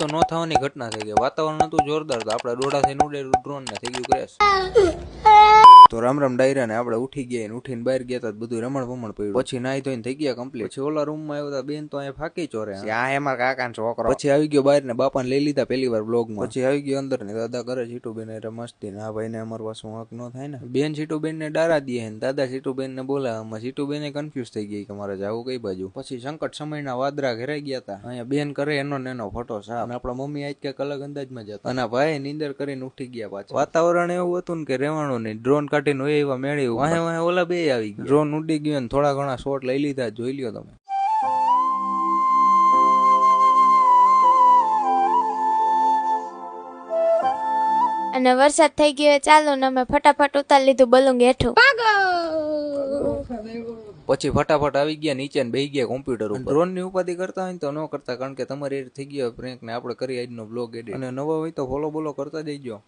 તો ન થવાની ઘટના થઈ ગઈ. વાતાવરણ હતું જોરદાર, તો આપણે દોડા થઈને ઉડેલું ડ્રોન ને થઈ ગયું ક્રેશ. તો રામ રામ ડાયરા ને આપણે ઉઠી ગયા ને ઉઠીને બહાર ગયા હતા, બધું રમણ ભમણ પડ્યું. પછી નાઈ ધોઈને થઈ ગયા કમ્પ્લીટ. પછી ઓલા રૂમ માં આવ્યા બેન તો અહીંયા ફાકી ચોરે. આ એમાં કાકા છોકરો. પછી આવી ગયો બહાર ને બાપાને લઈ લીધા પેલી વાર બ્લોગ માં. પછી આવી ગયો અંદર ને દાદા કરે સીટુબેન એટલે મસ્તી ને આ ભાઈ ને અમાર પાછું હક ન થાય ને. બેન સીટુબેન ને ડારા દે ને દાદા સીટુબેન ને બોલાવે. સીટુબેન કન્ફ્યુઝ થઈ ગઈ કે મારે જવું કઈ બાજુ. પછી સંકટ સમયના વાદરા ઘેરાઈ ગયા હતા. અહીંયા બેન કરે એનો ને એનો ફોટો સાફ. અને આપણા મમ્મી આજ કઈક અલગ અંદાજમાં જતા અને ભાઈ નીંદર કરીને ઉઠી ગયા પાછા. વાતાવરણ એવું હતું ને કે રહેવાનું નહીં. ડ્રોન કાઢીને હોય એવા મેળવ્યું. વાહે વાહે ઓલા બે આવી ગયા. ડ્રોન ઉડી ગયું ને થોડા ઘણા શોટ લઈ લીધા. જોઈ લ્યો તમે. અને વરસાદ થઈ ગયો ચાલો ને અમે ફટાફટ ઉતારી લીધું બલુંગ હેઠું. પછી ફટાફટ આવી ગયા નીચે ને બેહી ગયા કોમ્પ્યુટર ઉપર. ડ્રોન ની ઉપાધિ કરતા હોય તો ન કરતા, કારણ કે તમારે થઈ ગયો પ્રેન્ક ને આપણે કરી આજનો બ્લોગ એડિટ. અને નવો હોય તો ફોલો બોલો કરતા જઈજો.